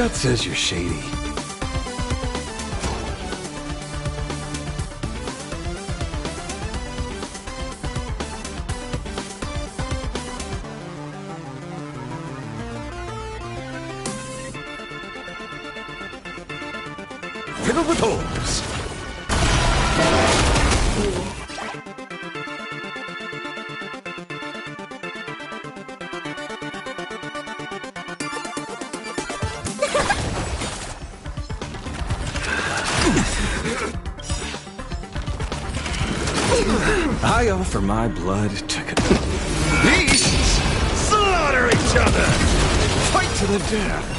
gut says you're shady. Fiddle with holes. I offer my blood to beasts slaughter each other, fight to the death.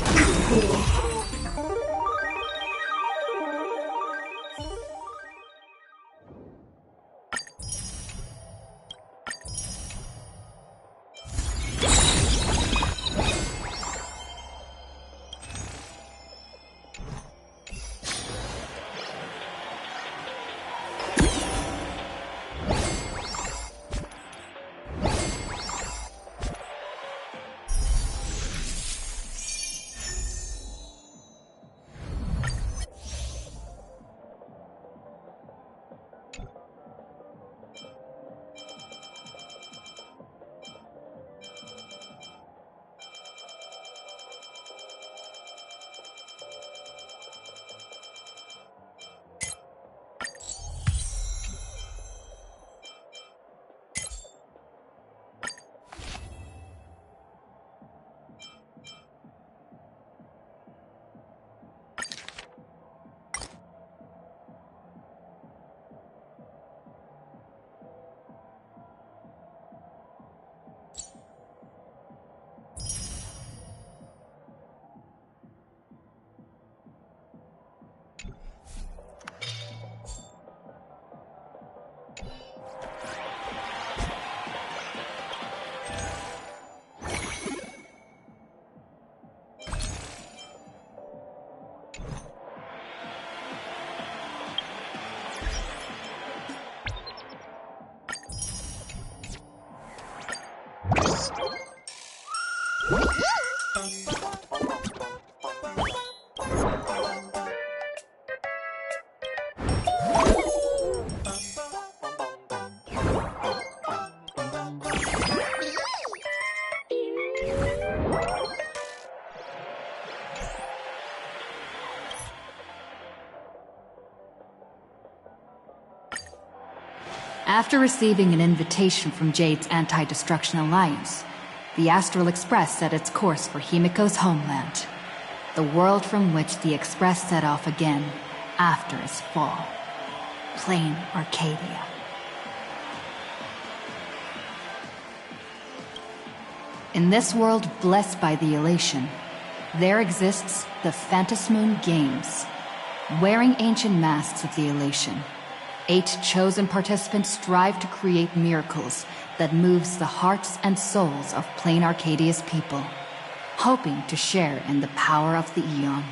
After receiving an invitation from Jade's Anti-Destruction Alliance, the Astral Express set its course for Himiko's homeland, the world from which the Express set off again after its fall, Plain Arcadia. In this world blessed by the Elation, there exists the Phantasmoon Games. Wearing ancient masks of the Elation, 8 chosen participants strive to create miracles that moves the hearts and souls of Plain Arcadia's people, hoping to share in the power of the Aeon.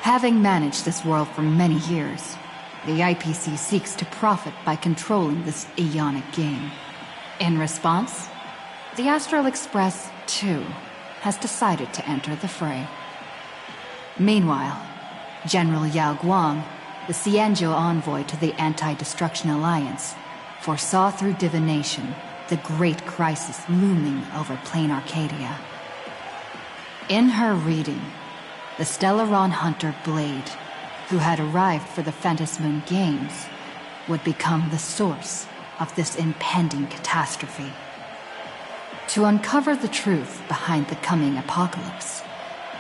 Having managed this world for many years, the IPC seeks to profit by controlling this Aeonic game. In response, the Astral Express, too, has decided to enter the fray. Meanwhile, General Yao Guang, the Xianzhou envoy to the Anti-Destruction Alliance, foresaw through divination the great crisis looming over Plain Arcadia. In her reading, the Stellaron hunter Blade, who had arrived for the Phantasmoon Games, would become the source of this impending catastrophe. To uncover the truth behind the coming apocalypse,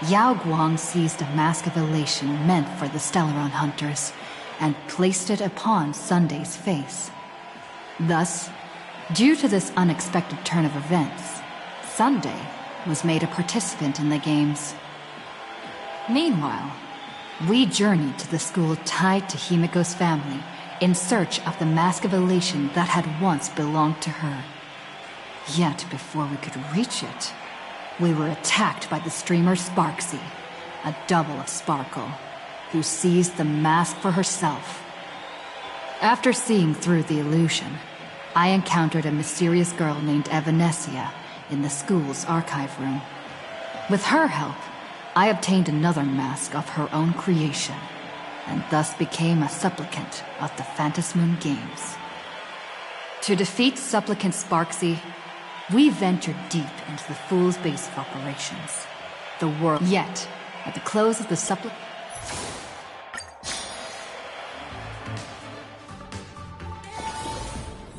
Yao Guang seized a mask of elation meant for the Stellaron hunters and placed it upon Sunday's face. Thus, due to this unexpected turn of events, Sunday was made a participant in the games. Meanwhile, we journeyed to the school tied to Himiko's family in search of the mask of elation that had once belonged to her. Yet before we could reach it, we were attacked by the streamer Sparksy, a double of Sparkle, who seized the mask for herself. After seeing through the illusion, I encountered a mysterious girl named Evanesia in the school's archive room. With her help, I obtained another mask of her own creation, and thus became a supplicant of the Phantasmoon Games. To defeat Supplicant Sparksy, we ventured deep into the Fool's base of operations. The world. Yet, at the close of the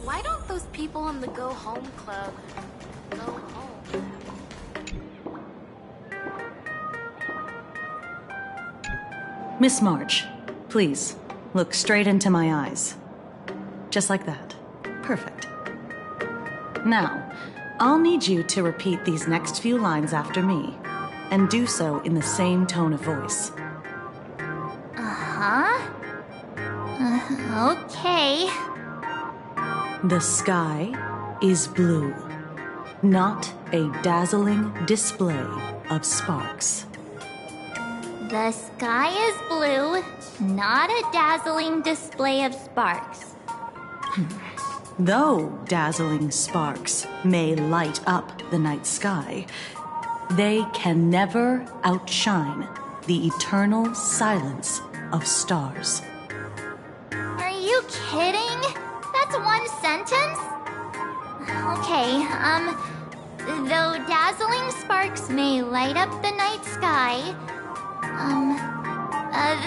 Why don't those people in the Go Home Club go home? Miss March, please, look straight into my eyes. Just like that. Perfect. Now, I'll need you to repeat these next few lines after me, and do so in the same tone of voice. Okay. The sky is blue, not a dazzling display of sparks. The sky is blue, not a dazzling display of sparks. Though dazzling sparks may light up the night sky, they can never outshine the eternal silence of stars. Are you kidding? That's one sentence? Okay, though dazzling sparks may light up the night sky,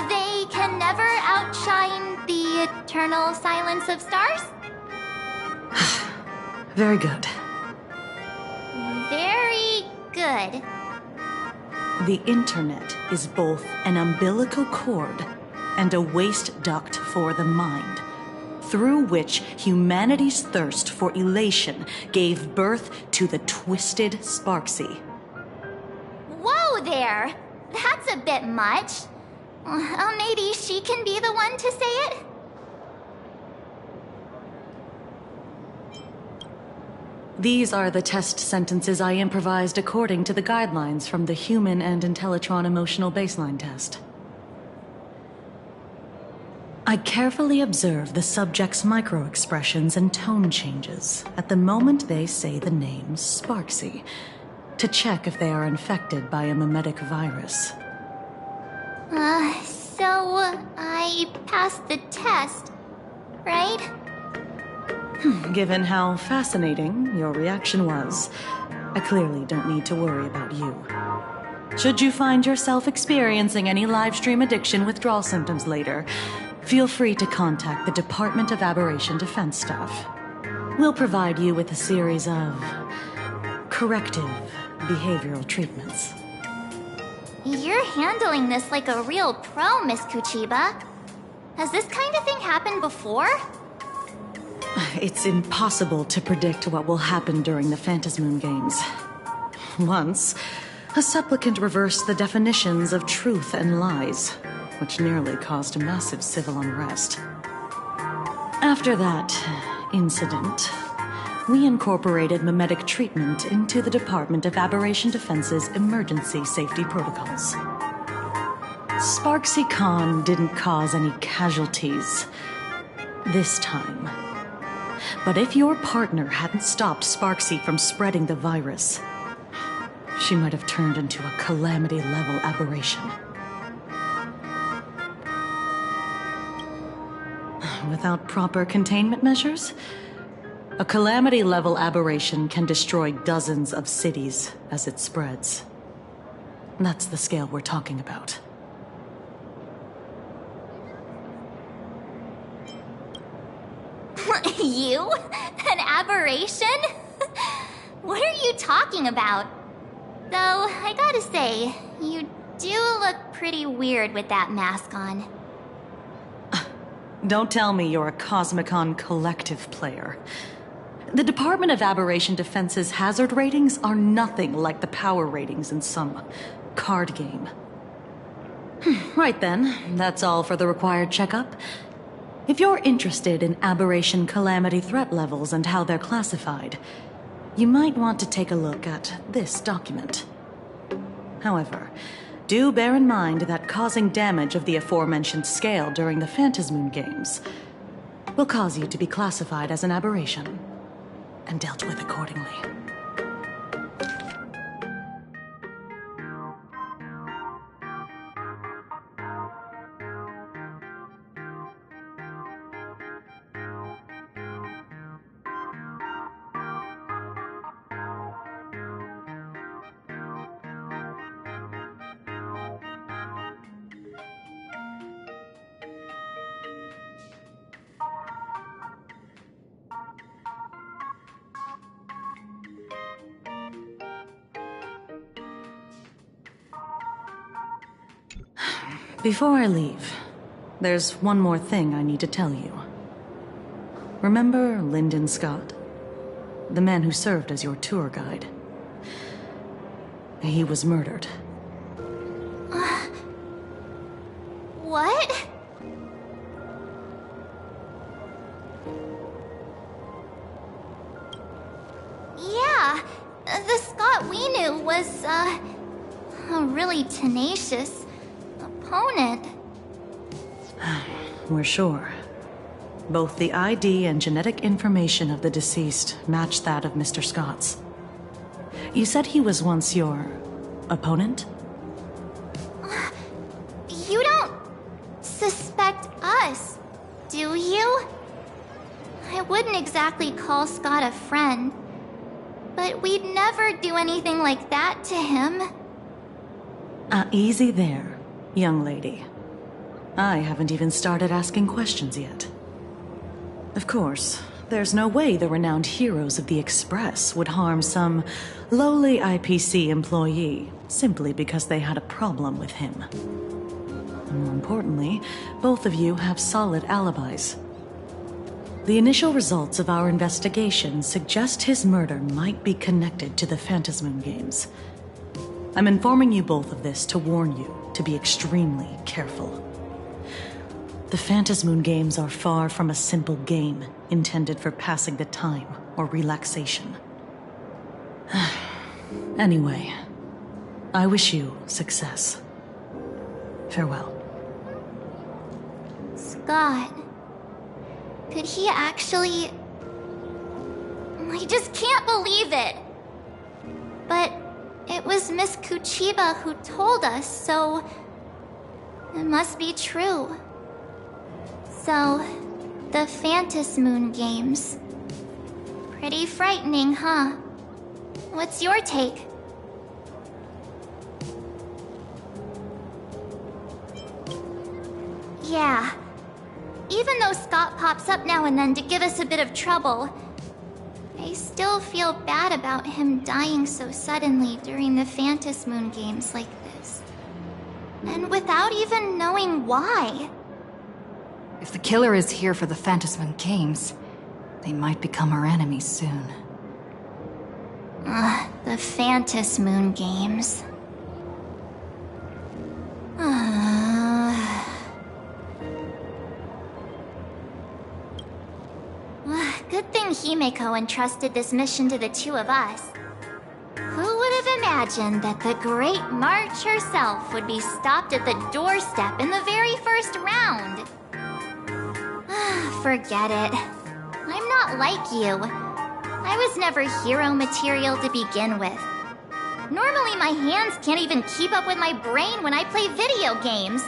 they can never outshine the eternal silence of stars? Very good. Very good. The internet is both an umbilical cord and a waste duct for the mind, through which humanity's thirst for elation gave birth to the twisted Sparksy. Whoa there! That's a bit much. Maybe she can be the one to say it? These are the test sentences I improvised according to the guidelines from the Human and Intellitron Emotional Baseline Test. I carefully observe the subject's micro-expressions and tone changes at the moment they say the name Sparksy, to check if they are infected by a mimetic virus. So I passed the test, right? Given how fascinating your reaction was, I clearly don't need to worry about you. Should you find yourself experiencing any live stream addiction withdrawal symptoms later, feel free to contact the Department of Aberration Defense staff. We'll provide you with a series of corrective behavioral treatments. You're handling this like a real pro, Miss Kuchiba. Has this kind of thing happened before? It's impossible to predict what will happen during the Phantasmoon Games. Once, a supplicant reversed the definitions of truth and lies, which nearly caused massive civil unrest. After that incident, we incorporated mimetic treatment into the Department of Aberration Defense's emergency safety protocols. Sparksy Khan didn't cause any casualties this time. But if your partner hadn't stopped Sparksy from spreading the virus, she might have turned into a calamity-level aberration. Without proper containment measures, a calamity-level aberration can destroy dozens of cities as it spreads. That's the scale we're talking about. You? An aberration? What are you talking about? Though, I gotta say, you do look pretty weird with that mask on. Don't tell me you're a Cosmicon Collective player. The Department of Aberration Defense's hazard ratings are nothing like the power ratings in some card game. Right then, that's all for the required checkup. If you're interested in aberration calamity threat levels and how they're classified, you might want to take a look at this document. However, do bear in mind that causing damage of the aforementioned scale during the Phantasmoon Games will cause you to be classified as an aberration and dealt with accordingly. Before I leave, there's one more thing I need to tell you. Remember Lyndon Scott? The man who served as your tour guide. He was murdered. What? Yeah, the Scott we knew was, a really tenacious opponent. We're sure. Both the ID and genetic information of the deceased match that of Mr. Scott's. You said he was once your opponent? You don't suspect us, do you? I wouldn't exactly call Scott a friend, but we'd never do anything like that to him. Easy there, young lady. I haven't even started asking questions yet. Of course, there's no way the renowned heroes of the Express would harm some lowly IPC employee simply because they had a problem with him. And more importantly, both of you have solid alibis. The initial results of our investigation suggest his murder might be connected to the Phantasmoon Games. I'm informing you both of this to warn you to be extremely careful. The Phantasmoon Games are far from a simple game intended for passing the time or relaxation. Anyway, I wish you success. Farewell. Scott. Could he actually... I just can't believe it! But it was Miss Kuchiba who told us, so... it must be true. So, the Phantasmoon Games. Pretty frightening, huh? What's your take? Yeah. Even though Scott pops up now and then to give us a bit of trouble, I still feel bad about him dying so suddenly during the Phantasmoon Games like this. And without even knowing why. If the killer is here for the Phantasmoon Games, they might become our enemies soon. The Phantasmoon Games. Good thing Himeko entrusted this mission to the two of us. Who would have imagined that the Great March herself would be stopped at the doorstep in the very first round? Forget it. I'm not like you. I was never hero material to begin with. Normally my hands can't even keep up with my brain when I play video games.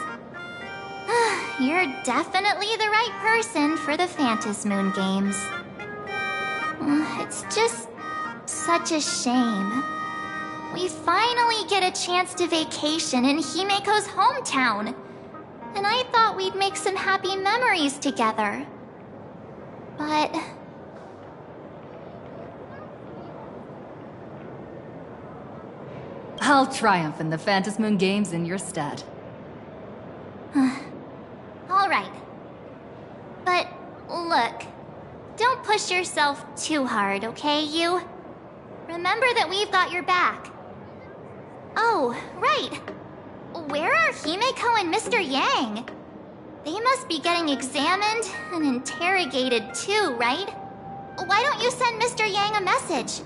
You're definitely the right person for the Phantasmoon Games. It's just such a shame. We finally get a chance to vacation in Himeko's hometown. And I thought we'd make some happy memories together. But... I'll triumph in the Phantasmoon Games in your stead. Alright. But, look. Don't push yourself too hard, okay, you? Remember that we've got your back. Oh, right. Where are Himeko and Mr. Yang? They must be getting examined and interrogated too, right? Why don't you send Mr. Yang a message?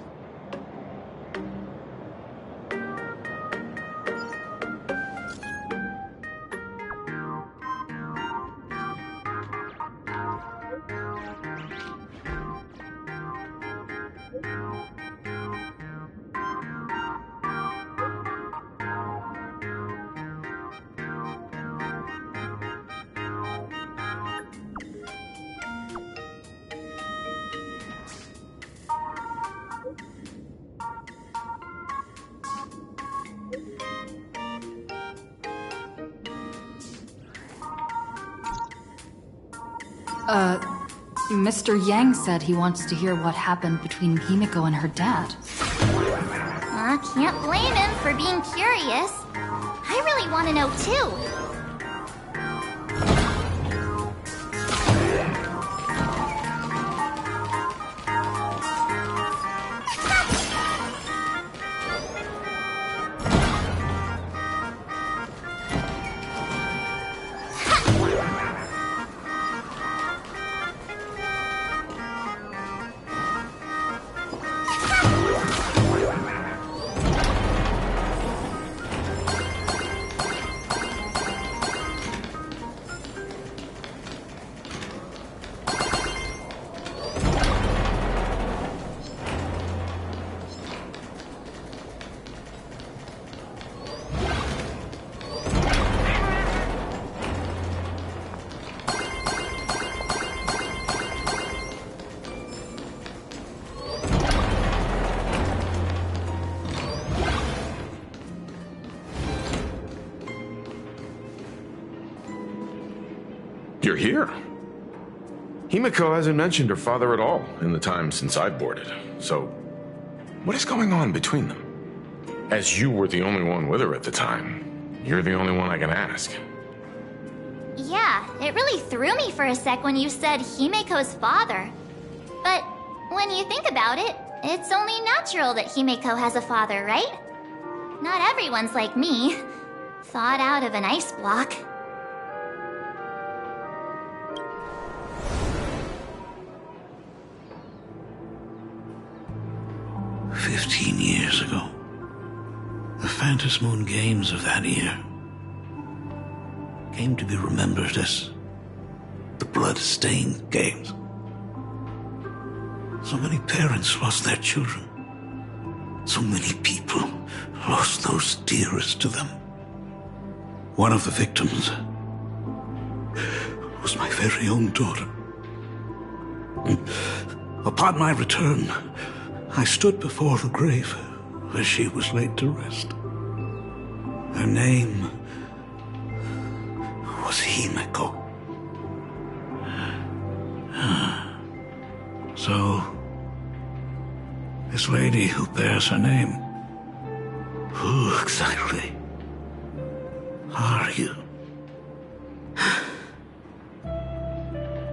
Mr. Yang said he wants to hear what happened between Himeko and her dad. Can't blame him for being curious. I really want to know too. You're here. Himiko hasn't mentioned her father at all in the time since I boarded. So, what is going on between them? As you were the only one with her at the time, you're the only one I can ask. Yeah, it really threw me for a sec when you said Himiko's father. But when you think about it, it's only natural that Himiko has a father, right? Not everyone's like me, thawed out of an ice block. "15 years ago, the Phantasmoon Games of that year came to be remembered as the Blood-Stained Games. So many parents lost their children. So many people lost those dearest to them. One of the victims was my very own daughter. Upon my return, I stood before the grave where she was laid to rest. Her name was Himiko. So, this lady who bears her name, who exactly are you?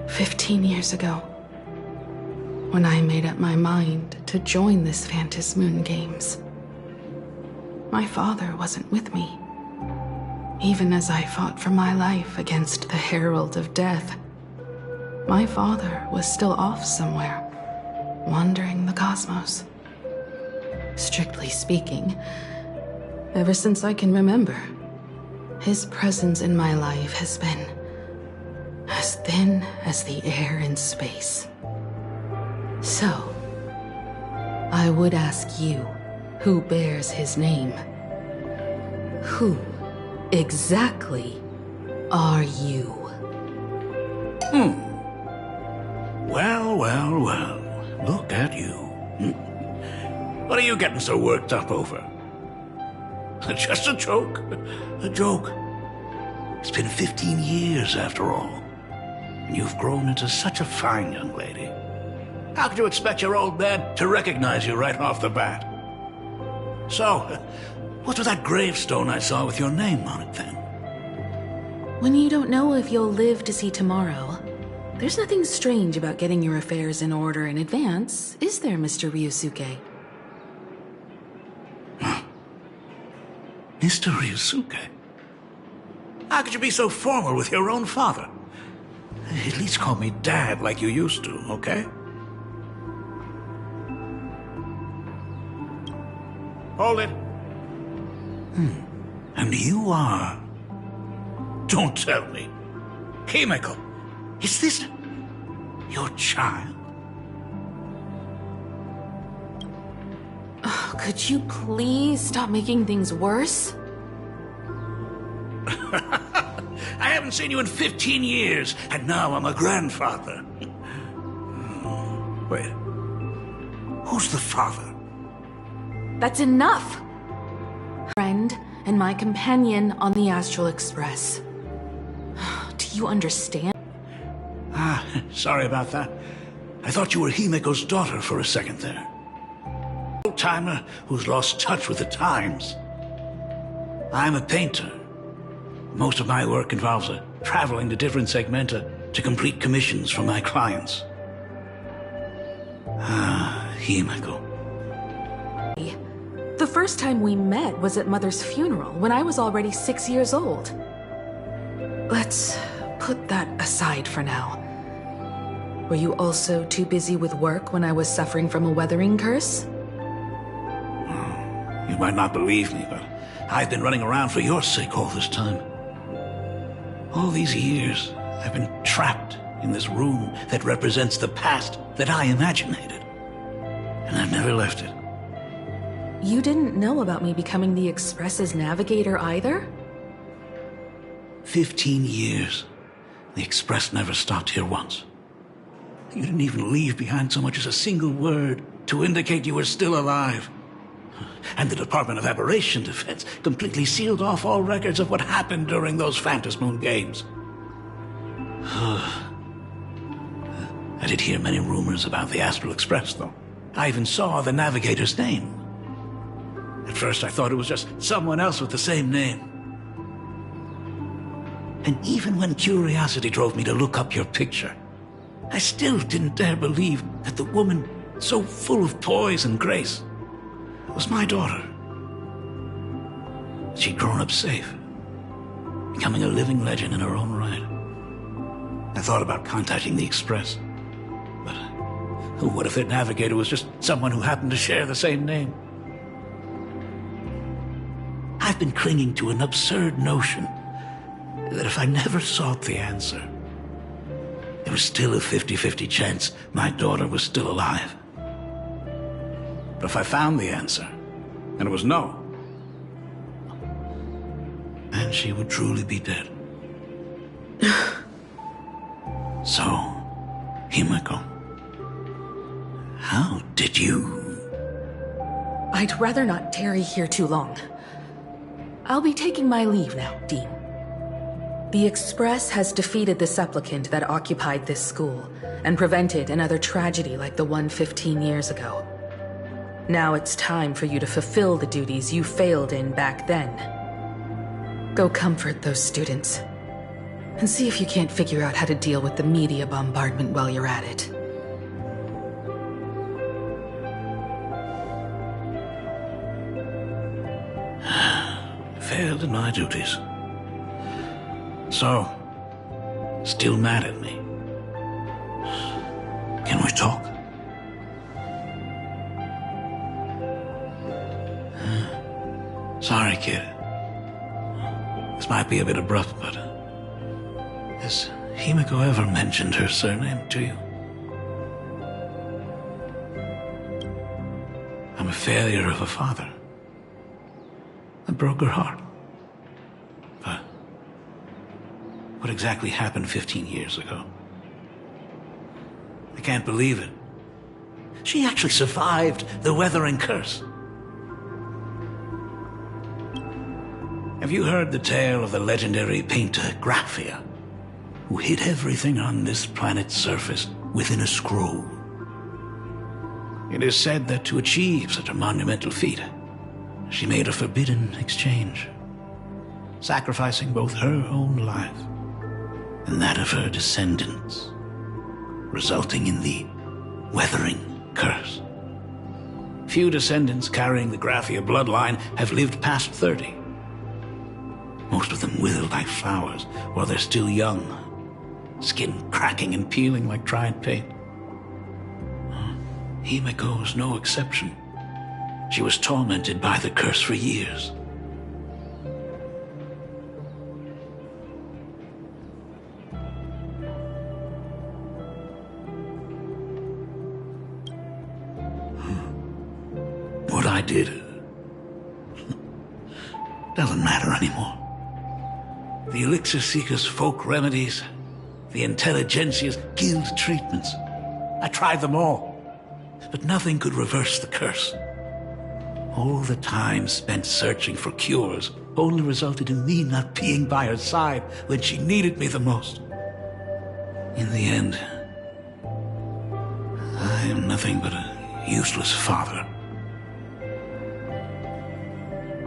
15 years ago, when I made up my mind to join this Phantasmoon Games, my father wasn't with me. Even as I fought for my life against the Herald of Death, my father was still off somewhere, wandering the cosmos. Strictly speaking, ever since I can remember, his presence in my life has been as thin as the air in space. So, I would ask you, who bears his name, who exactly are you? Well, look at you. What are you getting so worked up over? Just a joke. A joke. It's been 15 years after all. And you've grown into such a fine young lady. How could you expect your old man to recognize you right off the bat? So, what's with that gravestone I saw with your name on it then? When you don't know if you'll live to see tomorrow, there's nothing strange about getting your affairs in order in advance, is there, Mr. Ryusuke? Mr. Ryusuke? How could you be so formal with your own father? At least call me Dad like you used to, okay? Hold it. And you are... Don't tell me. Himiko, is this your child? Oh, could you please stop making things worse? I haven't seen you in 15 years, and now I'm a grandfather. Wait. Who's the father? That's enough! Friend and my companion on the Astral Express. Do you understand? Sorry about that. I thought you were Himiko's daughter for a second there. Old-timer who's lost touch with the times. I'm a painter. Most of my work involves traveling to different segmenta to complete commissions for my clients. Himiko. The first time we met was at Mother's funeral, when I was already 6 years old. Let's put that aside for now. Were you also too busy with work when I was suffering from a weathering curse? You might not believe me, but I've been running around for your sake all this time. All these years, I've been trapped in this room that represents the past that I imaginated. And I've never left it. You didn't know about me becoming the Express's navigator either? 15 years. The Express never stopped here once. You didn't even leave behind so much as a single word to indicate you were still alive. And the Department of Aberration Defense completely sealed off all records of what happened during those Phantasmoon Games. I did hear many rumors about the Astral Express, though. I even saw the navigator's name. At first, I thought it was just someone else with the same name. And even when curiosity drove me to look up your picture, I still didn't dare believe that the woman so full of poise and grace was my daughter. She'd grown up safe, becoming a living legend in her own right. I thought about contacting the Express, but what if their navigator was just someone who happened to share the same name? I've been clinging to an absurd notion that if I never sought the answer, there was still a 50-50 chance my daughter was still alive. But if I found the answer, and it was no, then she would truly be dead. So, Himeko, how did you... I'd rather not tarry here too long. I'll be taking my leave now, Dean. The Express has defeated the supplicant that occupied this school and prevented another tragedy like the one 15 years ago. Now it's time for you to fulfill the duties you failed in back then. Go comfort those students, and see if you can't figure out how to deal with the media bombardment while you're at it. Failed in my duties. So, still mad at me. Can we talk? Sorry, kid. This might be a bit abrupt, but... has Himeko ever mentioned her surname to you? I'm a failure of a father. I broke her heart. But what exactly happened 15 years ago? I can't believe it. She actually survived the Weathering Curse. Have you heard the tale of the legendary painter Graphia, who hid everything on this planet's surface within a scroll? It is said that to achieve such a monumental feat, she made a forbidden exchange, sacrificing both her own life and that of her descendants, resulting in the Weathering Curse. Few descendants carrying the Graphia bloodline have lived past 30. Most of them wither like flowers while they're still young, skin cracking and peeling like dried paint. Himeko was no exception. She was tormented by the curse for years. What I did doesn't matter anymore. The Elixir Seekers' folk remedies, the Intelligentsia's guild treatments. I tried them all, but nothing could reverse the curse. All the time spent searching for cures only resulted in me not being by her side when she needed me the most. In the end, I am nothing but a useless father.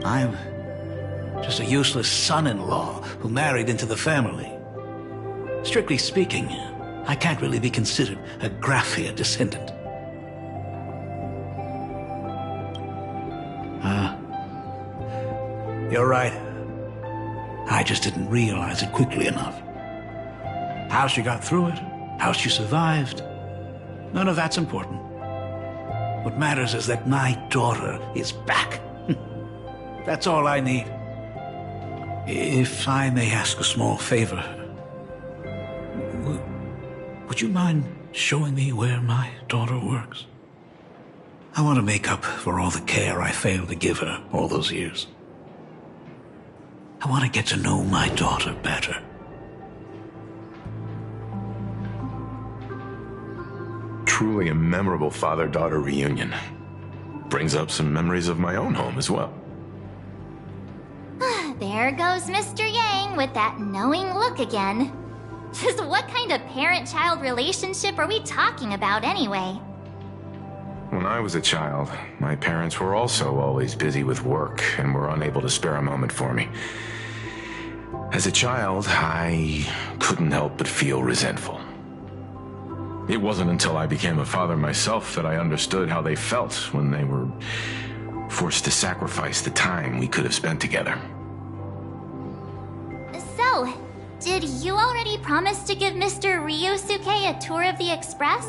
I'm just a useless son-in-law who married into the family. Strictly speaking, I can't really be considered a Graphia descendant. You're right. I just didn't realize it quickly enough. How she got through it, how she survived, none of that's important. What matters is that my daughter is back. That's all I need. If I may ask a small favor, would you mind showing me where my daughter works? I want to make up for all the care I failed to give her all those years. I want to get to know my daughter better. Truly a memorable father-daughter reunion. Brings up some memories of my own home as well. There goes Mr. Yang with that knowing look again. Just what kind of parent-child relationship are we talking about anyway? When I was a child, my parents were also always busy with work and were unable to spare a moment for me. As a child, I couldn't help but feel resentful. It wasn't until I became a father myself that I understood how they felt when they were forced to sacrifice the time we could have spent together. So, did you already promise to give Mr. Ryusuke a tour of the Express?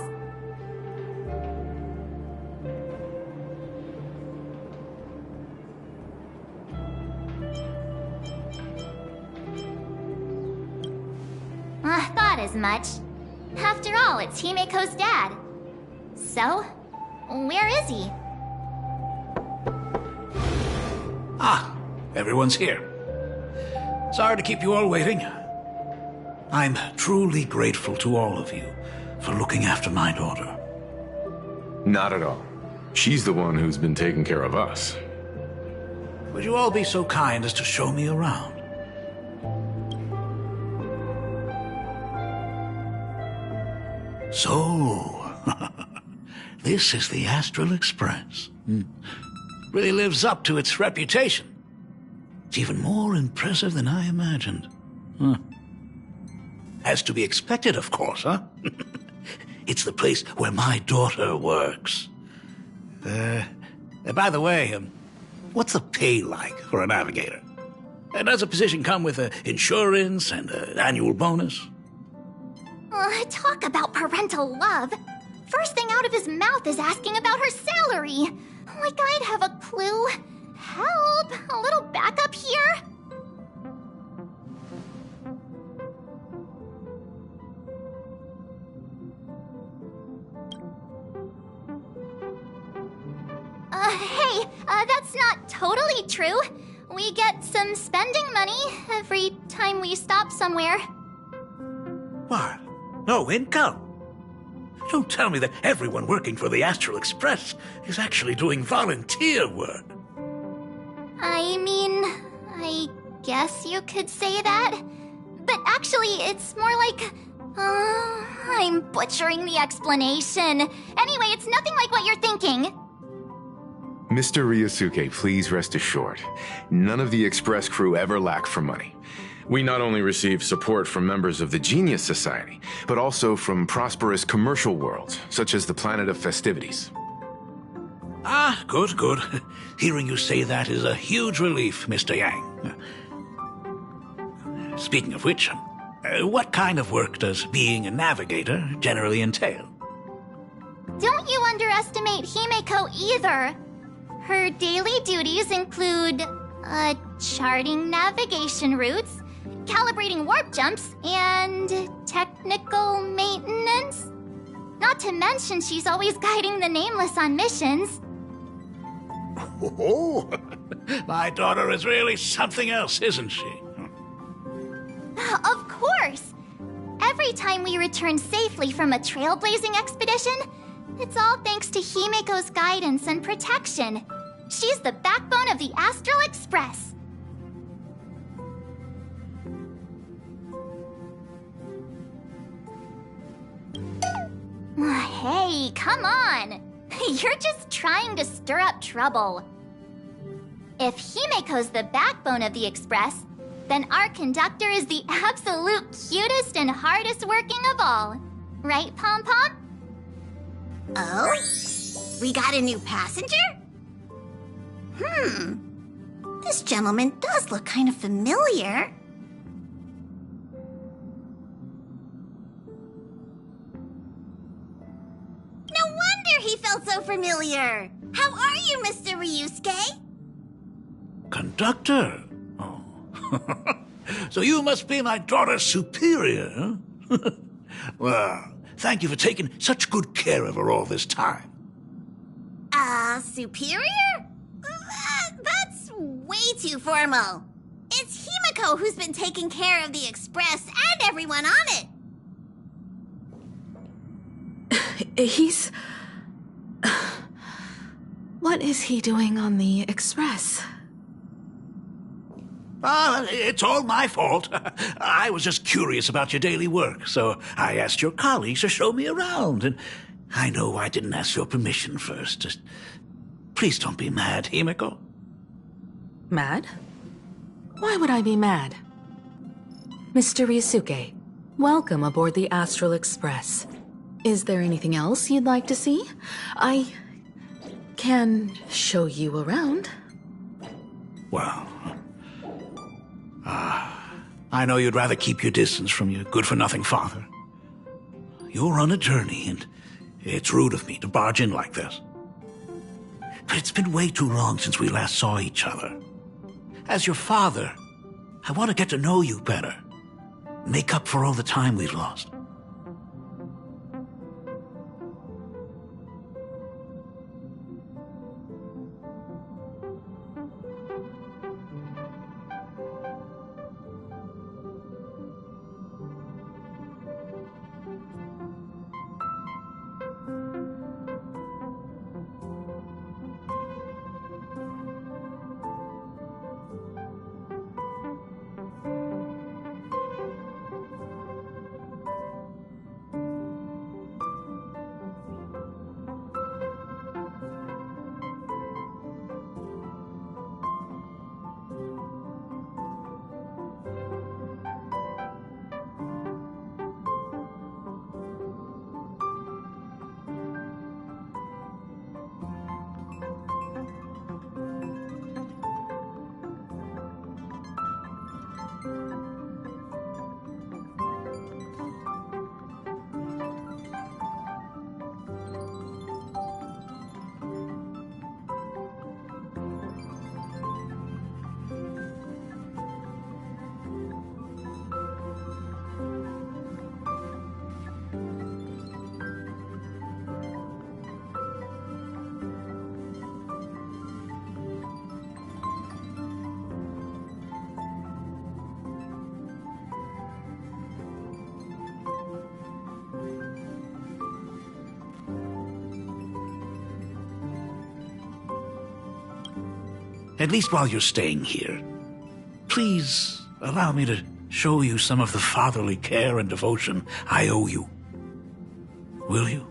I thought as much. After all, it's Himeko's dad. So, where is he? Ah, everyone's here. Sorry to keep you all waiting. I'm truly grateful to all of you for looking after my daughter. Not at all. She's the one who's been taking care of us. Would you all be so kind as to show me around? So, this is the Astral Express. Really lives up to its reputation. It's even more impressive than I imagined. As to be expected, of course, huh? It's the place where my daughter works. By the way, what's the pay like for a navigator? Does a position come with insurance and an annual bonus? Talk about parental love. First thing out of his mouth is asking about her salary. Like I'd have a clue. Help! A little backup here? Hey, that's not totally true. We get some spending money every time we stop somewhere. What? No income? Don't tell me that everyone working for the Astral Express is actually doing volunteer work. I mean, I guess you could say that. But actually, it's more like... I'm butchering the explanation. Anyway, it's nothing like what you're thinking. Mr. Ryusuke, please rest assured. None of the Express crew ever lack for money. We not only receive support from members of the Genius Society, but also from prosperous commercial worlds, such as the Planet of Festivities. Ah, good, good. Hearing you say that is a huge relief, Mr. Yang. Speaking of which, what kind of work does being a navigator generally entail? Don't you underestimate Himeko either. Her daily duties include, charting navigation routes, calibrating warp jumps, and technical maintenance. Not to mention she's always guiding the Nameless on missions. Oh, my daughter is really something else, isn't she? Of course! Every time we return safely from a trailblazing expedition, it's all thanks to Himeko's guidance and protection. She's the backbone of the Astral Express. Hey, come on! You're just trying to stir up trouble. If Himeko's the backbone of the Express, then our conductor is the absolute cutest and hardest working of all. Right, Pom Pom? Oh? We got a new passenger? This gentleman does look kind of familiar. No wonder he felt so familiar. How are you, Mr. Ryusuke? Conductor? Oh. So you must be my daughter's superior, huh? Well, thank you for taking such good care of her all this time. Superior? That's way too formal. It's Himeko who's been taking care of the Express and everyone on it. He's... What is he doing on the Express? It's all my fault. I was just curious about your daily work, so I asked your colleagues to show me around. And I know I didn't ask your permission first. Just please don't be mad, Himiko. Mad? Why would I be mad? Mr. Ryusuke, welcome aboard the Astral Express. Is there anything else you'd like to see? I can show you around. Well, I know you'd rather keep your distance from your good-for-nothing father. You're on a journey, and it's rude of me to barge in like this. But it's been way too long since we last saw each other. As your father, I want to get to know you better. Make up for all the time we've lost. At least while you're staying here, please allow me to show you some of the fatherly care and devotion I owe you. Will you?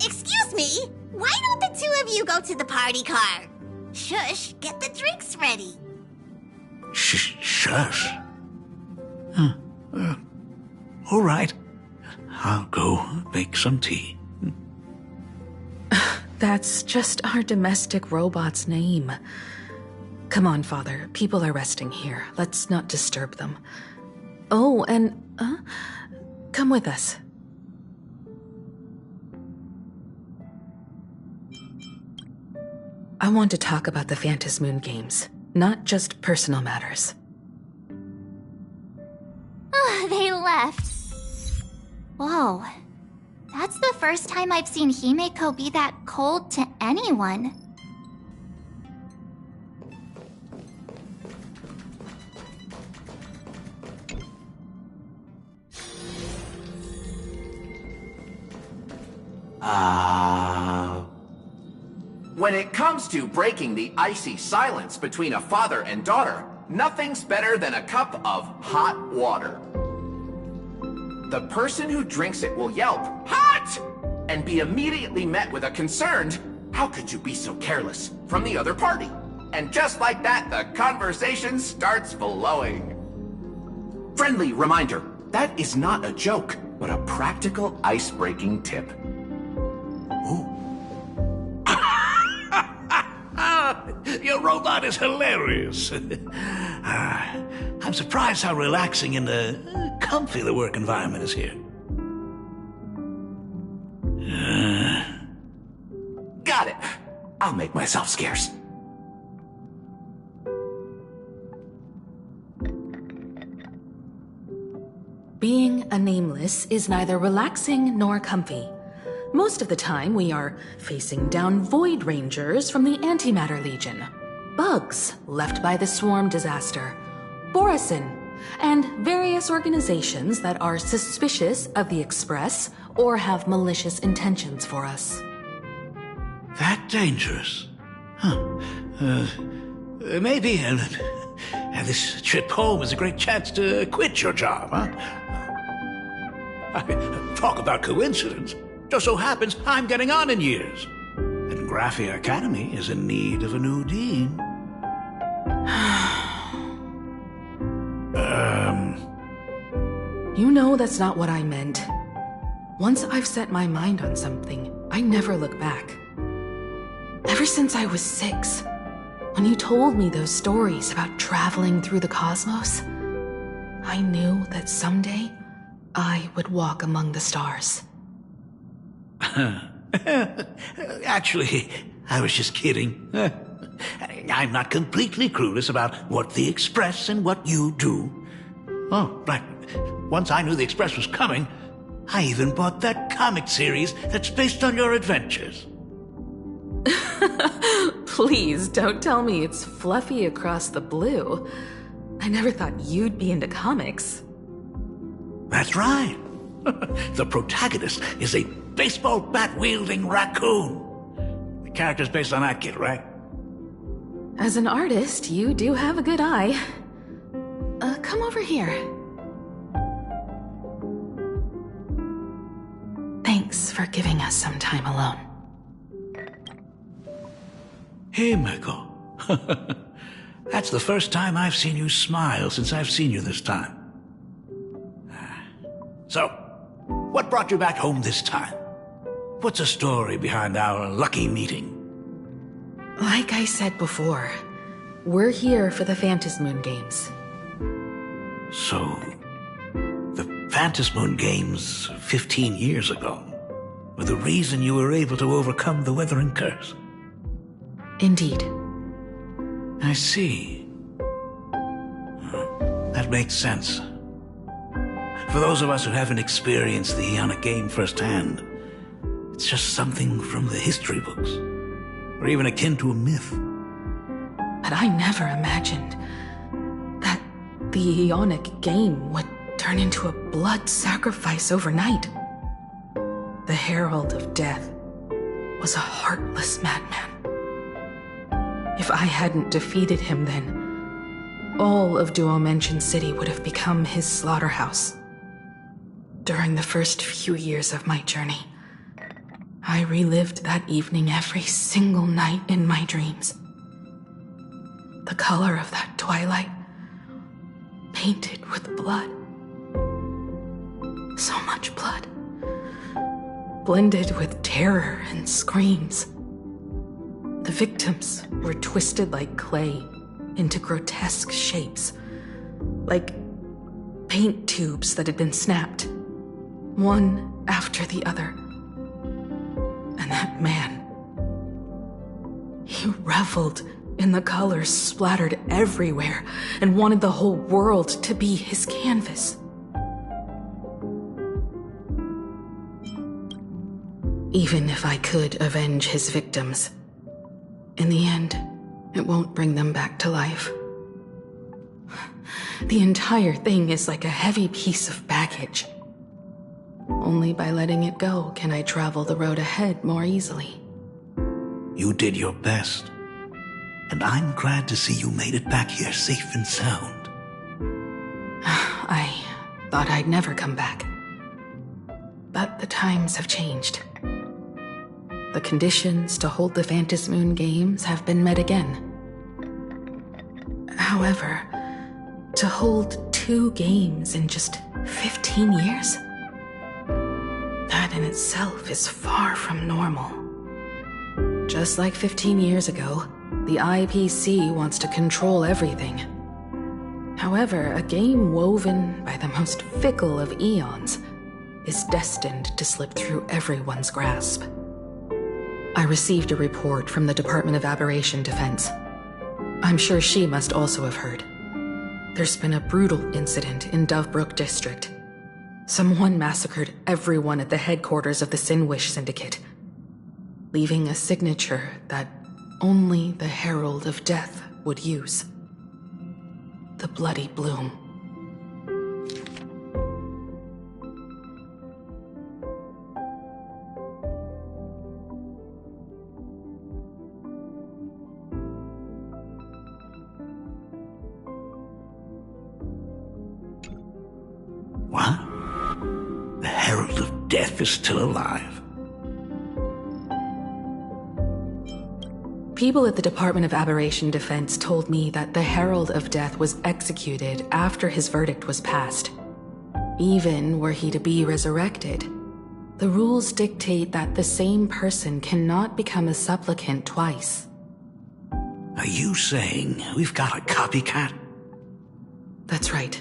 Excuse me? Why don't the two of you go to the party car? Shush, get the drinks ready. Shush. All right. I'll go make some tea. That's just our domestic robot's name. Come on, Father. People are resting here. Let's not disturb them. Oh, and, come with us. I want to talk about the Phantasmoon games, not just personal matters. They left. Whoa. That's the first time I've seen Himeko be that cold to anyone. When it comes to breaking the icy silence between a father and daughter, nothing's better than a cup of hot water. The person who drinks it will yelp, "Hot!" and be immediately met with a concerned, "How could you be so careless?" from the other party. And just like that, the conversation starts flowing. Friendly reminder, that is not a joke, but a practical ice-breaking tip. Your robot is hilarious. I'm surprised how relaxing and comfy the work environment is here. Got it. I'll make myself scarce. Being a nameless is neither relaxing nor comfy. Most of the time, we are facing down Void Rangers from the Antimatter Legion, bugs left by the Swarm disaster, Borisin, and various organizations that are suspicious of the Express or have malicious intentions for us. That dangerous? Maybe this trip home is a great chance to quit your job, huh? Talk about coincidence. Just so happens I'm getting on in years. And Graphia Academy is in need of a new dean. You know that's not what I meant. Once I've set my mind on something, I never look back. Ever since I was 6, when you told me those stories about traveling through the cosmos, I knew that someday I would walk among the stars. Actually, I was just kidding. I'm not completely clueless about what the Express and what you do. Oh, right. Once I knew the Express was coming, I even bought that comic series that's based on your adventures. Please, don't tell me it's fluffy across the blue. I never thought you'd be into comics. That's right. The protagonist is a baseball bat-wielding raccoon. The character's based on that kid, right? As an artist, you do have a good eye. Come over here. Thanks for giving us some time alone. Hey, Miko. That's the first time I've seen you smile since I've seen you this time. So, what brought you back home this time? What's the story behind our lucky meeting? Like I said before, we're here for the Phantasmoon Games. So, the Phantasmoon Games 15 years ago were the reason you were able to overcome the Weathering Curse? Indeed. I see. That makes sense. For those of us who haven't experienced the Aeonic game firsthand, it's just something from the history books, or even akin to a myth. But I never imagined that the Aeonic game would turn into a blood sacrifice overnight. The Herald of Death was a heartless madman. If I hadn't defeated him then, all of Duomension City would have become his slaughterhouse. During the first few years of my journey, I relived that evening every single night in my dreams. The color of that twilight, painted with blood. So much blood. Blended with terror and screams. The victims were twisted like clay into grotesque shapes, like paint tubes that had been snapped, one after the other. And that man, he reveled in the colors splattered everywhere and wanted the whole world to be his canvas. Even if I could avenge his victims, in the end, it won't bring them back to life. The entire thing is like a heavy piece of baggage. Only by letting it go can I travel the road ahead more easily. You did your best, and I'm glad to see you made it back here safe and sound. I thought I'd never come back. But the times have changed. The conditions to hold the Phantasmoon Games have been met again. However, to hold 2 games in just 15 years? That in itself is far from normal. Just like 15 years ago, the IPC wants to control everything. However, a game woven by the most fickle of eons is destined to slip through everyone's grasp. I received a report from the Department of Aberration Defense. I'm sure she must also have heard. There's been a brutal incident in Dovebrook District. Someone massacred everyone at the headquarters of the Sinwish Syndicate, leaving a signature that only the Herald of Death would use. The Bloody Bloom. Death is still alive. People at the Department of Aberration Defense told me that the Herald of Death was executed after his verdict was passed. Even were he to be resurrected, the rules dictate that the same person cannot become a supplicant twice. Are you saying we've got a copycat? That's right.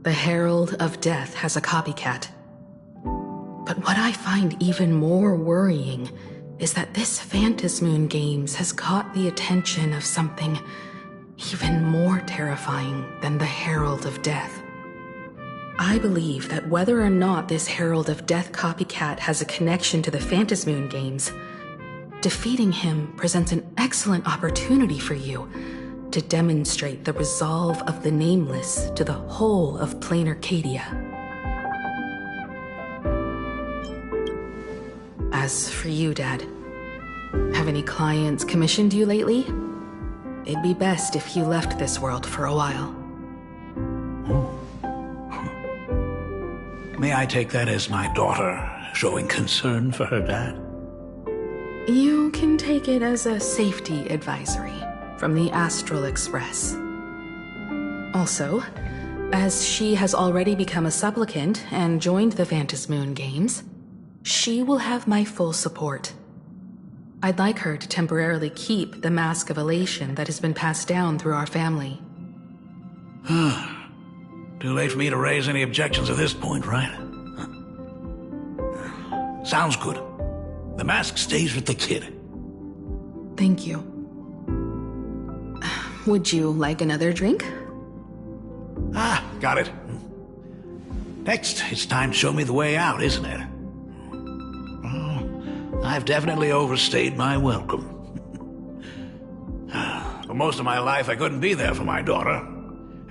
The Herald of Death has a copycat. But what I find even more worrying is that this Phantasmoon Games has caught the attention of something even more terrifying than the Herald of Death. I believe that whether or not this Herald of Death copycat has a connection to the Phantasmoon Games, defeating him presents an excellent opportunity for you to demonstrate the resolve of the Nameless to the whole of Plain Arcadia. As for you, Dad, have any clients commissioned you lately? It'd be best if you left this world for a while. May I take that as my daughter showing concern for her dad? You can take it as a safety advisory from the Astral Express. Also, as she has already become a supplicant and joined the Phantasmoon Games, she will have my full support. I'd like her to temporarily keep the Mask of Elation that has been passed down through our family. Too late for me to raise any objections at this point, right? Sounds good. The mask stays with the kid. Thank you. Would you like another drink? Got it. Next, it's time to show me the way out, isn't it? I've definitely overstayed my welcome. For most of my life, I couldn't be there for my daughter.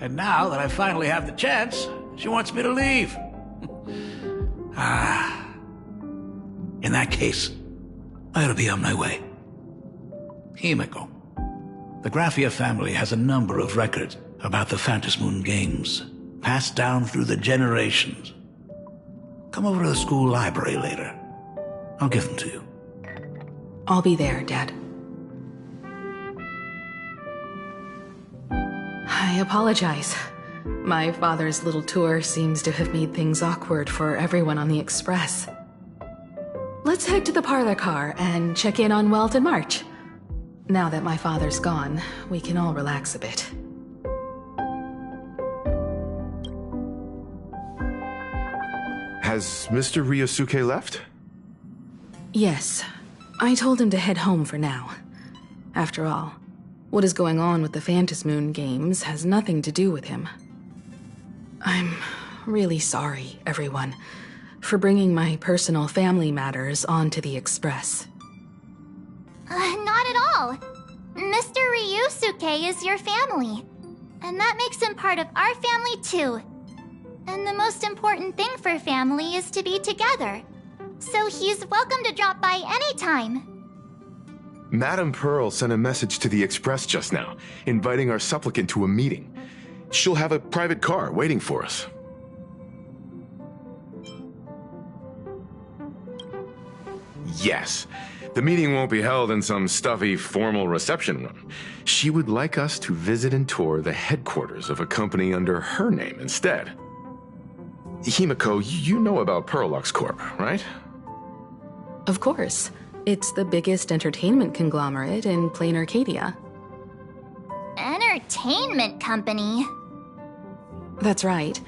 And now that I finally have the chance, she wants me to leave. In that case, I ought to be on my way. Himiko, the Graphia family has a number of records about the Phantasmoon Games, passed down through the generations. Come over to the school library later. I'll give them to you. I'll be there, Dad. I apologize. My father's little tour seems to have made things awkward for everyone on the Express. Let's head to the parlor car and check in on Welt and March. Now that my father's gone, we can all relax a bit. Has Mr. Ryosuke left? Yes. I told him to head home for now. After all, what is going on with the Phantasmoon Games has nothing to do with him. I'm really sorry, everyone, for bringing my personal family matters onto the Express. Not at all. Mr. Ryosuke is your family. And that makes him part of our family too. And the most important thing for family is to be together. So he's welcome to drop by anytime. Madame Pearl sent a message to the Express just now, inviting our supplicant to a meeting. She'll have a private car waiting for us. Yes. The meeting won't be held in some stuffy, formal reception room. She would like us to visit and tour the headquarters of a company under her name instead. Himiko, you know about Pearlux Corp, right? Of course. It's the biggest entertainment conglomerate in Plain Arcadia. Entertainment company? That's right.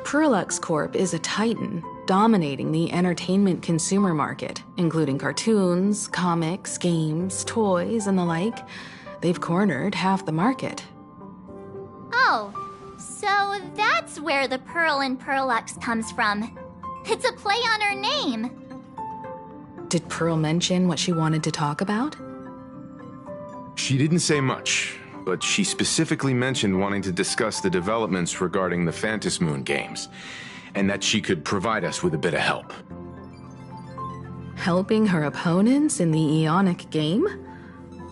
Pearlux Corp is a titan, dominating the entertainment consumer market, including cartoons, comics, games, toys, and the like. They've cornered half the market. Oh, so that's where the Pearl in Pearlux comes from. It's a play on her name. Did Pearl mention what she wanted to talk about? She didn't say much, but she specifically mentioned wanting to discuss the developments regarding the Phantasmoon Games, and that she could provide us with a bit of help. Helping her opponents in the Eonic game?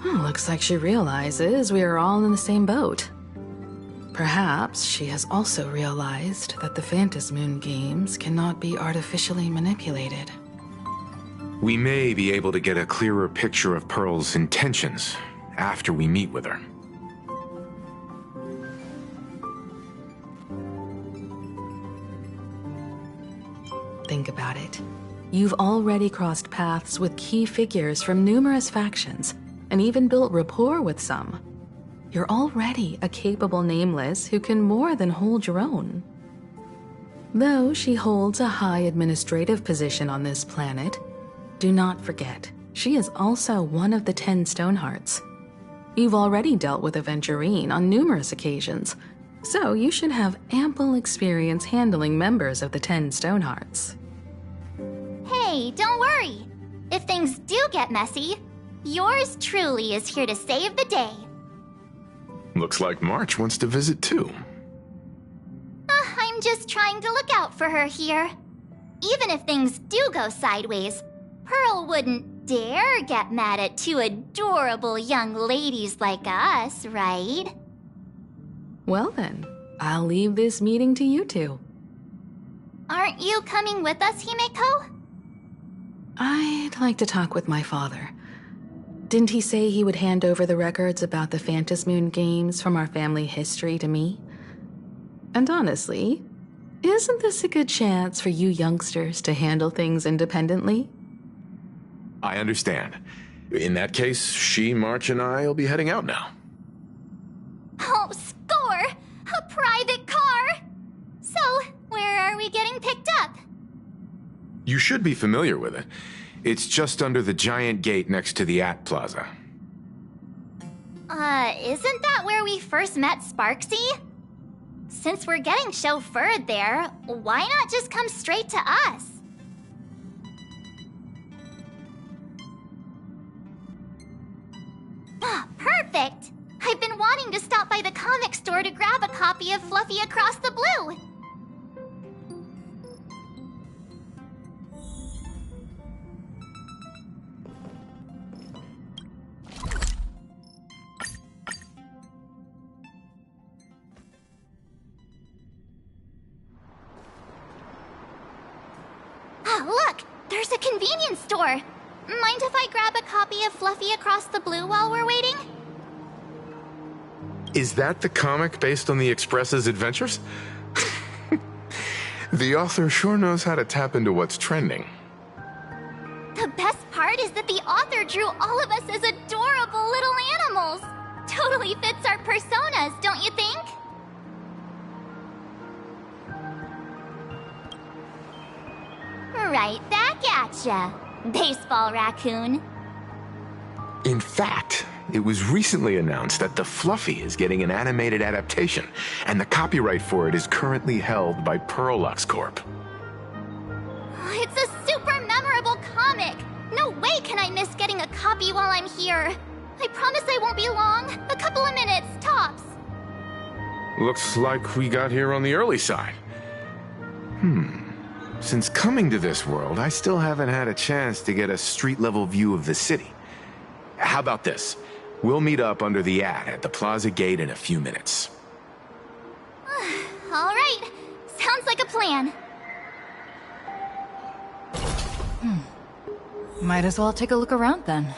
Looks like she realizes we are all in the same boat. Perhaps she has also realized that the Phantasmoon games cannot be artificially manipulated. We may be able to get a clearer picture of Pearl's intentions after we meet with her. Think about it. You've already crossed paths with key figures from numerous factions, and even built rapport with some. You're already a capable Nameless who can more than hold your own. Though she holds a high administrative position on this planet, do not forget, she is also one of the 10 Stonehearts. You've already dealt with Aventurine on numerous occasions, so you should have ample experience handling members of the 10 Stonehearts. Hey, don't worry. If things do get messy, yours truly is here to save the day. Looks like March wants to visit too. I'm just trying to look out for her here. Even if things do go sideways, Pearl wouldn't dare get mad at two adorable young ladies like us, right? Well then, I'll leave this meeting to you two. Aren't you coming with us, Himeko? I'd like to talk with my father. Didn't he say he would hand over the records about the Phantasmoon games from our family history to me? And honestly, isn't this a good chance for you youngsters to handle things independently? I understand. In that case, she, March, and I will be heading out now. Oh, score! A private car! So, where are we getting picked up? You should be familiar with it. It's just under the giant gate next to the AT Plaza. Isn't that where we first met Sparksy? Since we're getting chauffeured there, why not just come straight to us? Perfect! I've been wanting to stop by the comic store to grab a copy of Fluffy Across the Blue. Look! There's a convenience store! Mind if I grab a copy of Fluffy Across the Blue while we're waiting? Is that the comic based on the Express's adventures? The author sure knows how to tap into what's trending. The best part is that the author drew all of us as adorable little animals. Totally fits our personas, don't you think? Right back at ya, baseball raccoon. In fact, it was recently announced that the Fluffy is getting an animated adaptation, and the copyright for it is currently held by Pearlux Corp. It's a super memorable comic! No way can I miss getting a copy while I'm here. I promise I won't be long. A couple of minutes, tops. Looks like we got here on the early side. Since coming to this world, I still haven't had a chance to get a street-level view of the city. How about this? We'll meet up under the at the Plaza Gate in a few minutes. All right. Sounds like a plan. Might as well take a look around then.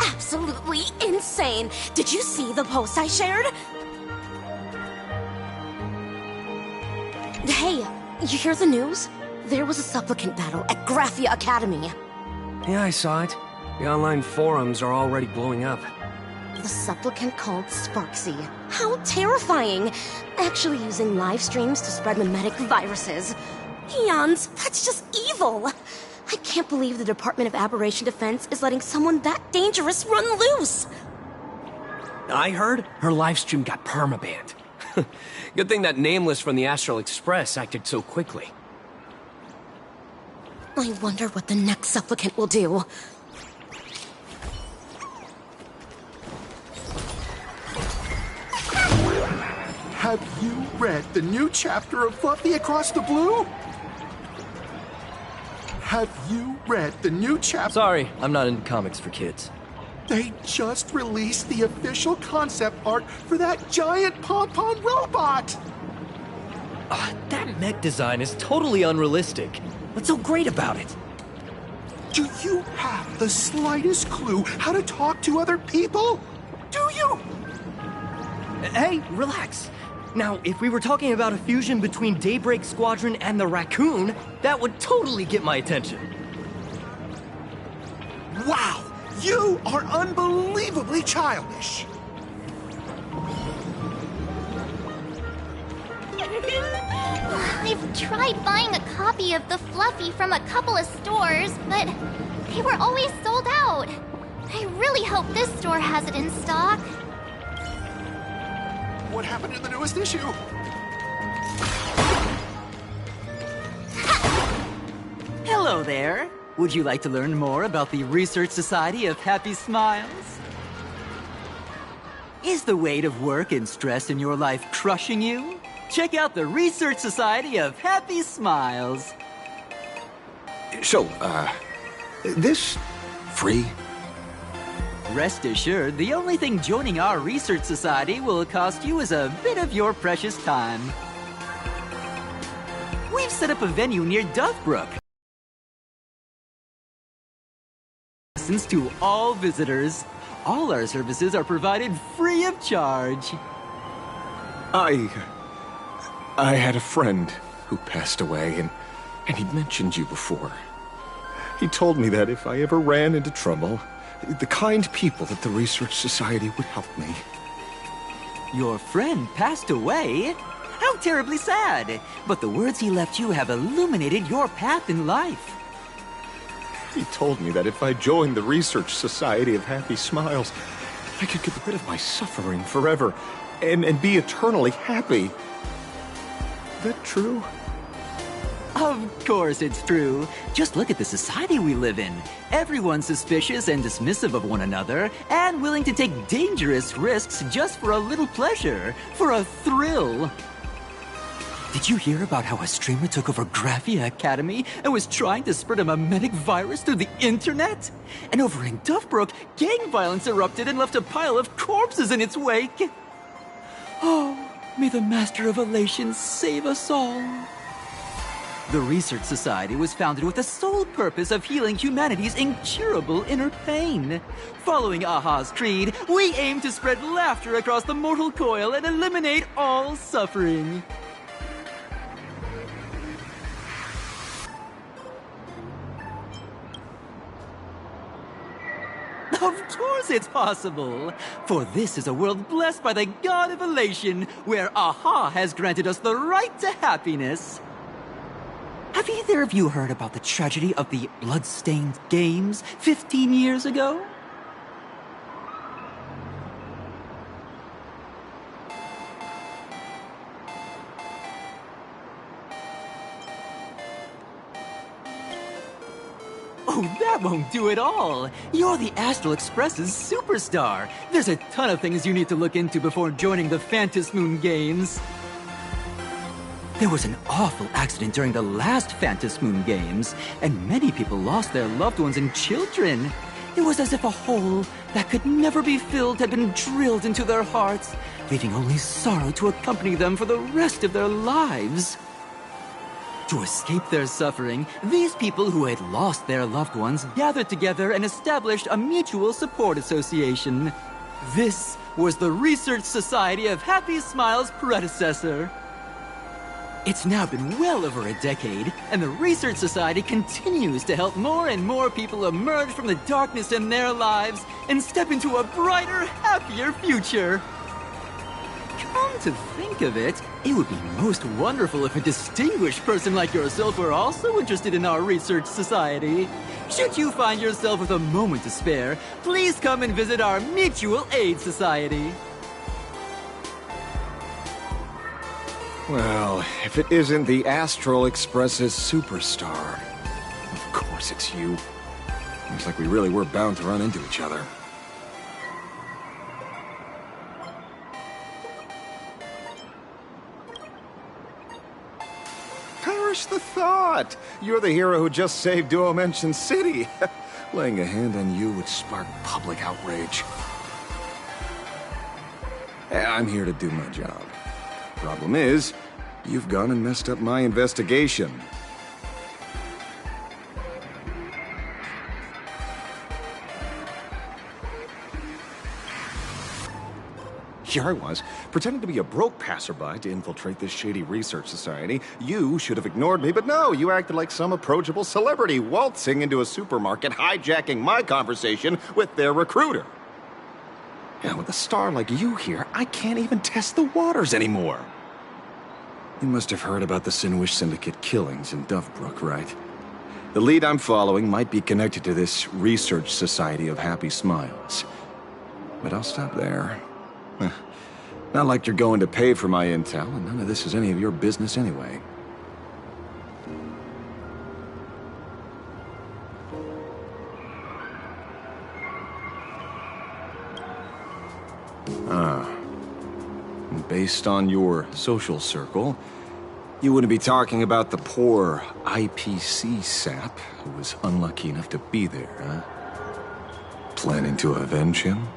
Absolutely insane! Did you see the post I shared? Hey, you hear the news? There was a supplicant battle at Graphia Academy. Yeah, I saw it. The online forums are already blowing up. The supplicant called Sparksy. How terrifying! Actually using live streams to spread mimetic viruses. Eons, that's just evil! I can't believe the Department of Aberration Defense is letting someone that dangerous run loose! I heard her livestream got permabanned. Good thing that Nameless from the Astral Express acted so quickly. I wonder what the next supplicant will do. Have you read the new chapter of Fluffy Across the Blue? Have you read the new chapter? Sorry, I'm not into comics for kids. They just released the official concept art for that giant pom-pom robot! That mech design is totally unrealistic. What's so great about it? Do you have the slightest clue how to talk to other people? Do you? Hey, relax. Now, if we were talking about a fusion between Daybreak Squadron and the Raccoon, that would totally get my attention. Wow! You are unbelievably childish! I've tried buying a copy of the Fluffy from a couple of stores, but they were always sold out. I really hope this store has it in stock. What happened in the newest issue? Hello there. Would you like to learn more about the Research Society of Happy Smiles? Is the weight of work and stress in your life crushing you? Check out the Research Society of Happy Smiles. So, this free? Rest assured, the only thing joining our Research Society will cost you is a bit of your precious time. We've set up a venue near Dovebrook. To all visitors. All our services are provided free of charge. I had a friend who passed away, and he'd mentioned you before. He told me that if I ever ran into trouble, the kind people at the Research Society would help me. Your friend passed away? How terribly sad. But the words he left you have illuminated your path in life. He told me that if I joined the Research Society of Happy Smiles, I could get rid of my suffering forever and be eternally happy. That true? Of course it's true. Just look at the society we live in. Everyone's suspicious and dismissive of one another, and willing to take dangerous risks just for a little pleasure, for a thrill. Did you hear about how a streamer took over Graphia Academy and was trying to spread a memetic virus through the internet? And over in Dovebrook, gang violence erupted and left a pile of corpses in its wake. Oh, may the Master of Elation save us all. The Research Society was founded with the sole purpose of healing humanity's incurable inner pain. Following Aha's creed, we aim to spread laughter across the mortal coil and eliminate all suffering. Of course it's possible! For this is a world blessed by the god of elation, where Aha has granted us the right to happiness. Have either of you heard about the tragedy of the Bloodstained Games 15 years ago? Oh, that won't do it all. You're the Astral Express's superstar. There's a ton of things you need to look into before joining the Phantasmoon Games. There was an awful accident during the last Phantasmoon Games, and many people lost their loved ones and children. It was as if a hole that could never be filled had been drilled into their hearts, leaving only sorrow to accompany them for the rest of their lives. To escape their suffering, these people who had lost their loved ones gathered together and established a mutual support association. This was the Research Society of Happy Smiles' predecessor. It's now been well over a decade, and the Research Society continues to help more and more people emerge from the darkness in their lives and step into a brighter, happier future. Come to think of it, it would be most wonderful if a distinguished person like yourself were also interested in our Research Society. Should you find yourself with a moment to spare, please come and visit our Mutual Aid Society. Well, if it isn't the Astral Express's superstar. Of course it's you. Looks like we really were bound to run into each other. Perish the thought! You're the hero who just saved Duo Mention City. Laying a hand on you would spark public outrage. I'm here to do my job. Problem is, you've gone and messed up my investigation. Here I was, pretending to be a broke passerby to infiltrate this shady research society. You should have ignored me, but no, you acted like some approachable celebrity waltzing into a supermarket, hijacking my conversation with their recruiter. Now, with a star like you here, I can't even test the waters anymore. You must have heard about the Sinwish Syndicate killings in Dovebrook, right? The lead I'm following might be connected to this research society of happy smiles. But I'll stop there. Not like you're going to pay for my intel, and none of this is any of your business anyway. Based on your social circle, you wouldn't be talking about the poor IPC sap who was unlucky enough to be there, huh? Planning to avenge him?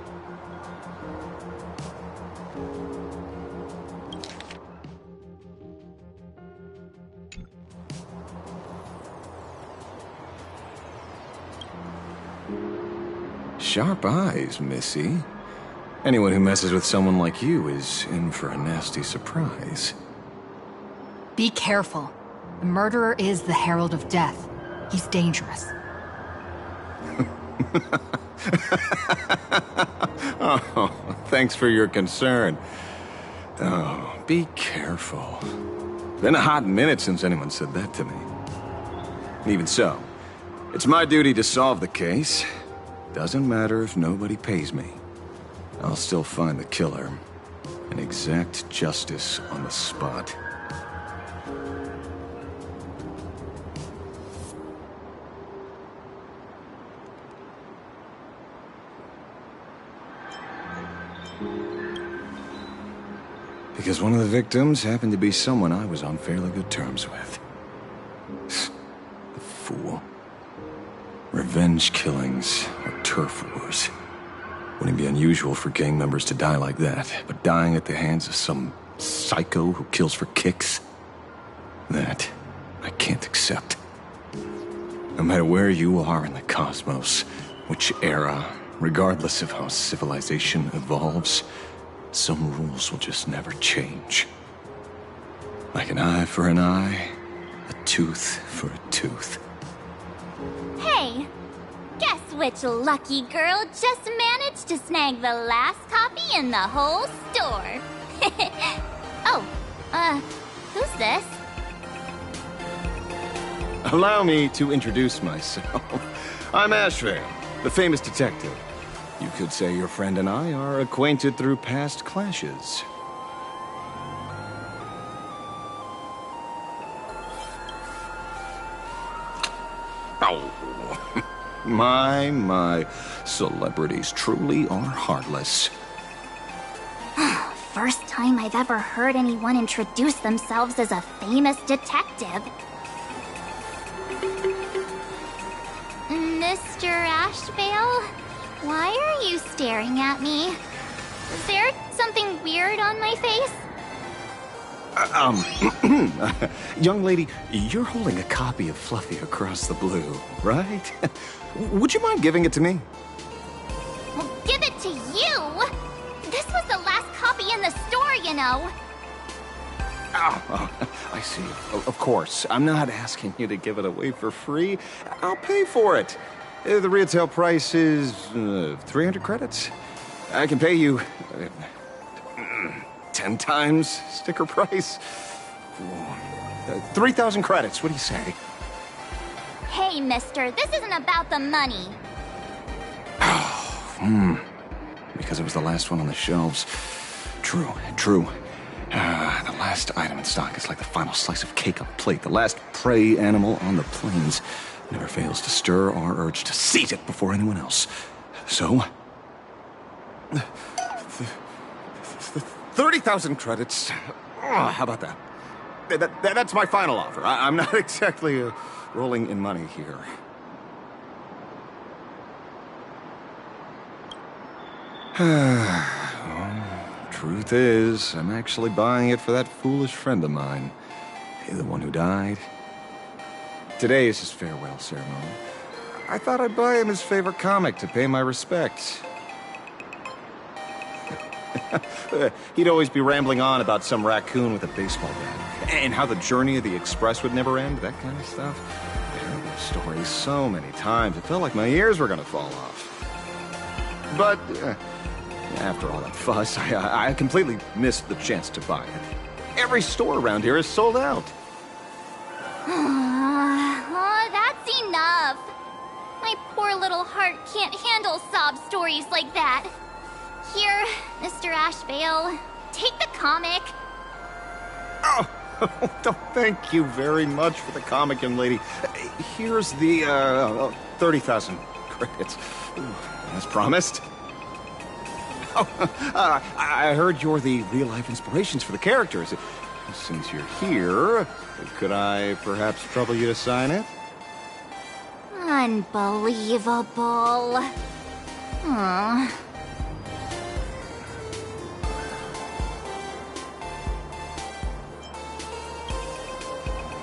Sharp eyes, Missy. Anyone who messes with someone like you is in for a nasty surprise. Be careful. The murderer is the Herald of Death. He's dangerous. Oh, thanks for your concern. Oh, be careful. Been a hot minute since anyone said that to me. Even so, it's my duty to solve the case. Doesn't matter if nobody pays me. I'll still find the killer and exact justice on the spot. Because one of the victims happened to be someone I was on fairly good terms with. The fool. Revenge killings or turf wars. Wouldn't be unusual for gang members to die like that, but dying at the hands of some psycho who kills for kicks? That I can't accept. No matter where you are in the cosmos, which era, regardless of how civilization evolves, some rules will just never change. Like an eye for an eye, a tooth for a tooth. Hey, guess which lucky girl just managed to snag the last copy in the whole store? Oh, who's this? Allow me to introduce myself. I'm Ashvale, the famous detective. You could say your friend and I are acquainted through past clashes. Oh. My, celebrities truly are heartless. First time I've ever heard anyone introduce themselves as a famous detective. Mr. Ashvale, why are you staring at me? Is there something weird on my face? Young lady, you're holding a copy of Fluffy Across the Blue, right? Would you mind giving it to me? Well, give it to you? This was the last copy in the store, you know. Oh, I see. Of course. I'm not asking you to give it away for free. I'll pay for it. The retail price is 300 credits. I can pay you 10 times sticker price. 3,000 credits. What do you say? Hey, mister, this isn't about the money. Because it was the last one on the shelves. True. The last item in stock is like the final slice of cake on a plate. The last prey animal on the plains never fails to stir our urge to seize it before anyone else. So, 30,000 credits. How about that? That's my final offer. I'm not exactly rolling in money here. Truth is, I'm actually buying it for that foolish friend of mine. The one who died. Today is his farewell ceremony. I thought I'd buy him his favorite comic to pay my respects. He'd always be rambling on about some raccoon with a baseball bat, and how the journey of the Express would never end, that kind of stuff. I heard those stories so many times, it felt like my ears were gonna fall off. But after all that fuss, I completely missed the chance to buy it. Every store around here is sold out. Oh, that's enough. My poor little heart can't handle sob stories like that. Here, Mr. Ashvale, take the comic. Oh, thank you very much for the comic, young lady. Here's the 30,000 credits, as promised. Oh, I heard you're the real-life inspirations for the characters. Since you're here, could I perhaps trouble you to sign it? Unbelievable. Aww.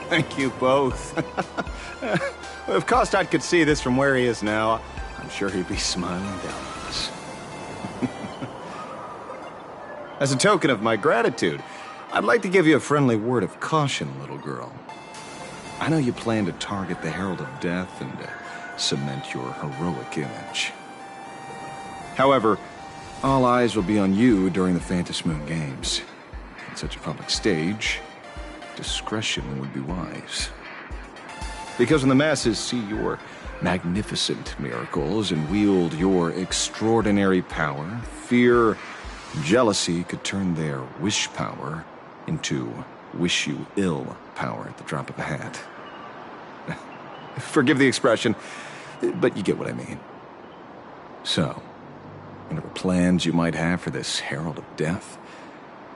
Thank you both. If Kostat could see this from where he is now, I'm sure he'd be smiling down on us. As a token of my gratitude, I'd like to give you a friendly word of caution, little girl. I know you plan to target the Herald of Death and cement your heroic image. However, all eyes will be on you during the Phantasmoon Games. On such a public stage, discretion would be wise. Because when the masses see your magnificent miracles and wield your extraordinary power, fear, jealousy could turn their wish power into wish you ill power at the drop of a hat. Forgive the expression, but you get what I mean. So, whatever plans you might have for this Herald of Death,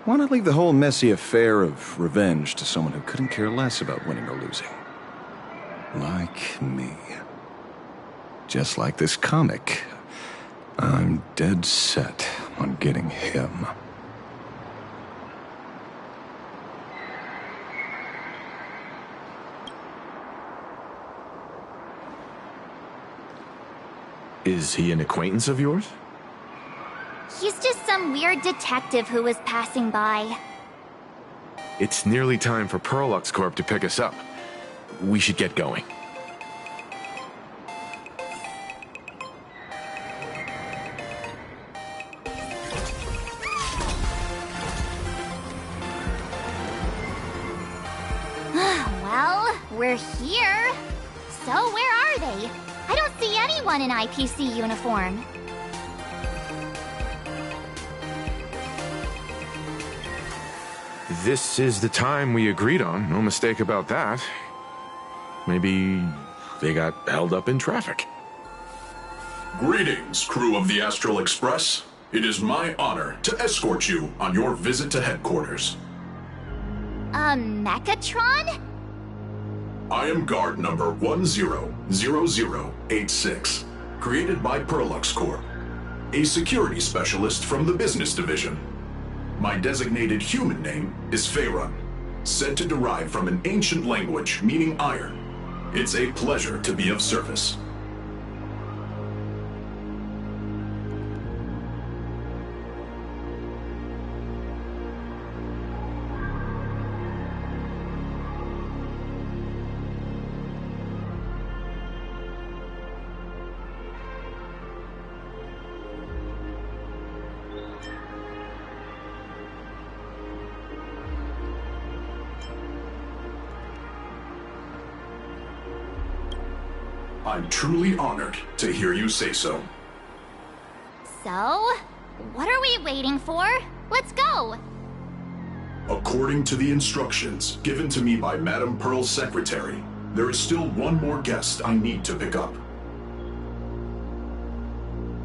why not leave the whole messy affair of revenge to someone who couldn't care less about winning or losing? Like me. Just like this comic, I'm dead set on getting him. Is he an acquaintance of yours? He's just some weird detective who was passing by. It's nearly time for Perlux Corp to pick us up. We should get going. Well, we're here. So where are they? I don't see anyone in IPC uniform. This is the time we agreed on, no mistake about that. Maybe they got held up in traffic. Greetings, crew of the Astral Express. It is my honor to escort you on your visit to headquarters. Mechatron? I am guard number 100086, created by Perlux Corp, a security specialist from the business division. My designated human name is Faerun, said to derive from an ancient language meaning iron. It's a pleasure to be of service. I'm truly honored to hear you say so. So, what are we waiting for? Let's go! According to the instructions given to me by Madame Pearl's secretary, there is still one more guest I need to pick up.